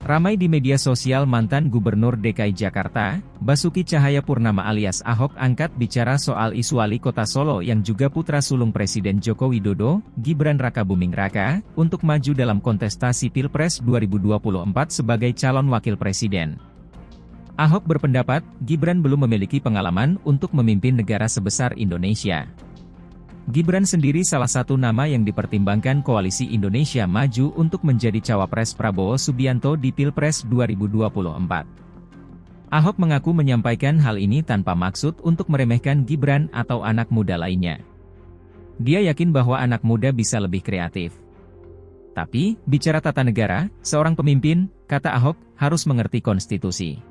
Ramai di media sosial mantan Gubernur DKI Jakarta, Basuki Cahayapurnama alias Ahok angkat bicara soal isu wali kota Solo yang juga putra sulung Presiden Joko Widodo, Gibran Rakabuming Raka, untuk maju dalam kontestasi Pilpres 2024 sebagai calon wakil presiden. Ahok berpendapat, Gibran belum memiliki pengalaman untuk memimpin negara sebesar Indonesia. Gibran sendiri salah satu nama yang dipertimbangkan Koalisi Indonesia Maju untuk menjadi cawapres Prabowo Subianto di Pilpres 2024. Ahok mengaku menyampaikan hal ini tanpa maksud untuk meremehkan Gibran atau anak muda lainnya. Dia yakin bahwa anak muda bisa lebih kreatif. Tapi, bicara tata negara, seorang pemimpin, kata Ahok, harus mengerti konstitusi.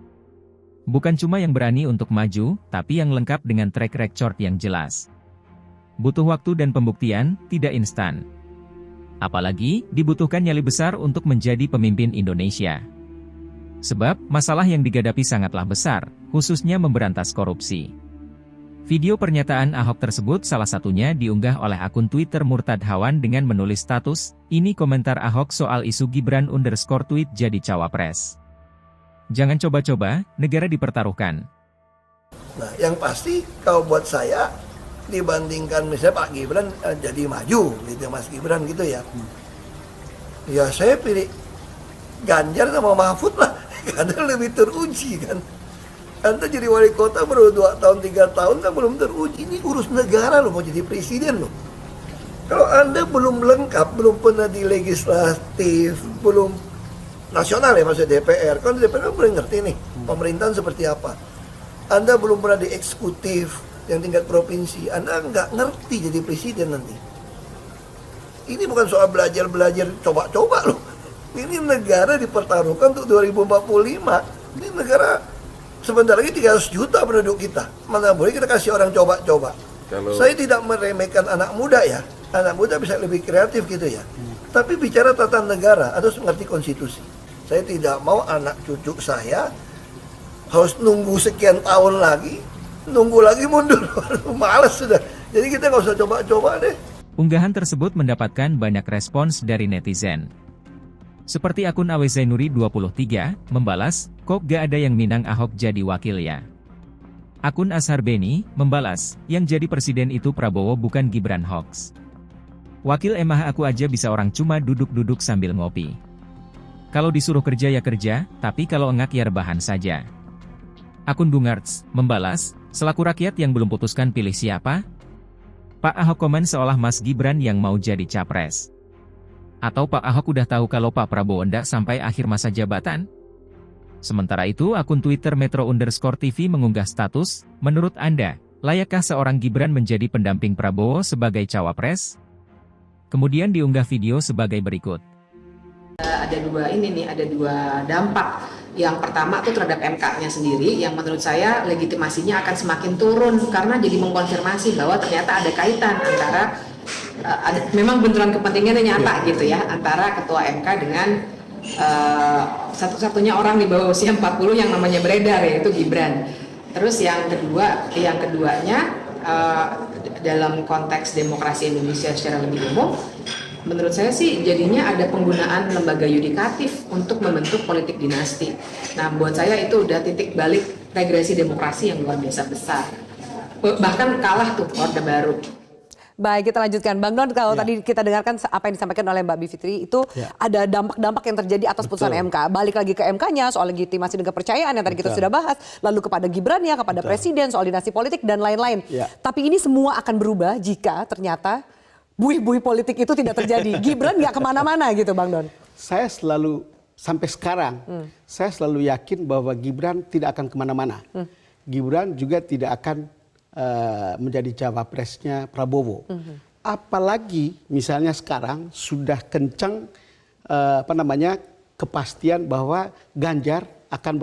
Bukan cuma yang berani untuk maju, tapi yang lengkap dengan track record yang jelas. Butuh waktu dan pembuktian, tidak instan. Apalagi, dibutuhkan nyali besar untuk menjadi pemimpin Indonesia. Sebab, masalah yang digadapi sangatlah besar, khususnya memberantas korupsi. Video pernyataan Ahok tersebut salah satunya diunggah oleh akun Twitter Murtad Hawan dengan menulis status, ini komentar Ahok soal isu Gibran_tweet jadi cawapres. Jangan coba-coba, negara dipertaruhkan. Nah, yang pasti kalau buat saya, dibandingkan misalnya Pak Gibran jadi maju gitu Mas Gibran gitu ya. Ya saya pilih Ganjar sama Mahfud lah, karena lebih teruji kan. Anda jadi wali kota baru 2 tahun 3 tahun kan belum teruji. Ini urus negara loh, mau jadi presiden loh. Kalau Anda belum lengkap, belum pernah di legislatif, belum nasional ya maksudnya DPR, kan DPR kan belum ngerti nih pemerintahan seperti apa. Anda belum pernah di eksekutif yang tingkat provinsi, Anda nggak ngerti jadi presiden nanti. Ini bukan soal belajar-belajar coba-coba loh. Ini negara dipertaruhkan untuk 2045. Ini negara sebentar lagi 300 juta penduduk kita. Mana boleh kita kasih orang coba-coba. Saya tidak meremehkan anak muda ya. Anak muda bisa lebih kreatif gitu ya. Tapi bicara tata negara, harus mengerti konstitusi. Saya tidak mau anak cucu saya harus nunggu sekian tahun lagi, nunggu lagi mundur, males sudah. Jadi kita nggak usah coba-coba deh. Unggahan tersebut mendapatkan banyak respons dari netizen. Seperti akun Awezainuri 23, membalas, kok gak ada yang minang Ahok jadi wakil ya? Akun Ashar Beni, membalas, yang jadi presiden itu Prabowo bukan Gibran hoax. Wakil emah aku aja bisa orang cuma duduk-duduk sambil ngopi. Kalau disuruh kerja ya kerja, tapi kalau engak ya rebahan saja. Akun Bungarts, membalas, selaku rakyat yang belum putuskan pilih siapa? Pak Ahok komen seolah Mas Gibran yang mau jadi capres. Atau Pak Ahok udah tahu kalau Pak Prabowo ndak sampai akhir masa jabatan? Sementara itu akun Twitter Metro_TV mengunggah status, menurut Anda, layakkah seorang Gibran menjadi pendamping Prabowo sebagai cawapres? Kemudian diunggah video sebagai berikut. Ada dua dampak. Yang pertama tuh terhadap MK-nya sendiri, yang menurut saya legitimasinya akan semakin turun karena jadi mengkonfirmasi bahwa ternyata ada kaitan antara memang benturan kepentingannya nyata gitu ya antara ketua MK dengan satu-satunya orang di bawah usia 40 yang namanya beredar yaitu Gibran. Terus yang keduanya dalam konteks demokrasi Indonesia secara lebih umum, menurut saya sih jadinya ada penggunaan lembaga yudikatif untuk membentuk politik dinasti. Nah, buat saya itu udah titik balik regresi demokrasi yang luar biasa besar. Bahkan kalah tuh Orde Baru. Baik, kita lanjutkan. Bang Don, kalau tadi kita dengarkan apa yang disampaikan oleh Mbak Bivitri, itu ada dampak-dampak yang terjadi atas putusan MK. Balik lagi ke MK-nya, soal legitimasi dan kepercayaan yang tadi kita sudah bahas. Lalu kepada Gibran-nya, kepada Presiden, soal dinasti politik, dan lain-lain. Tapi ini semua akan berubah jika ternyata buih-buih politik itu tidak terjadi. Gibran nggak kemana-mana gitu Bang Don. Saya selalu, sampai sekarang, saya selalu yakin bahwa Gibran tidak akan kemana-mana. Gibran juga tidak akan menjadi cawapresnya Prabowo. Apalagi misalnya sekarang sudah kencang kepastian bahwa Ganjar akan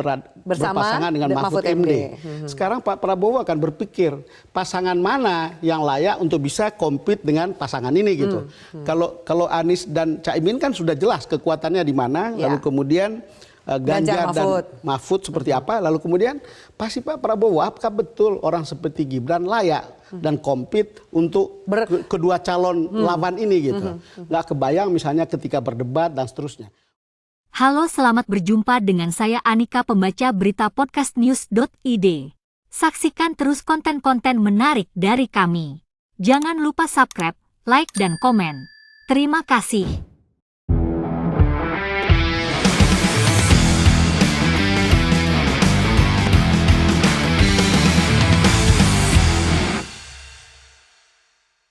berpasangan dengan Mahfud MD. Sekarang Pak Prabowo akan berpikir pasangan mana yang layak untuk bisa compete dengan pasangan ini gitu. Kalau Anies dan Caimin kan sudah jelas kekuatannya di mana, lalu kemudian Ganjar dan Mahfud seperti apa, lalu kemudian pasti Pak Prabowo apakah betul orang seperti Gibran layak dan compete untuk kedua calon lawan ini gitu. Nggak kebayang misalnya ketika berdebat dan seterusnya. Halo, selamat berjumpa dengan saya Anika, pembaca berita podcastnews.id. Saksikan terus konten-konten menarik dari kami. Jangan lupa subscribe, like, dan komen. Terima kasih.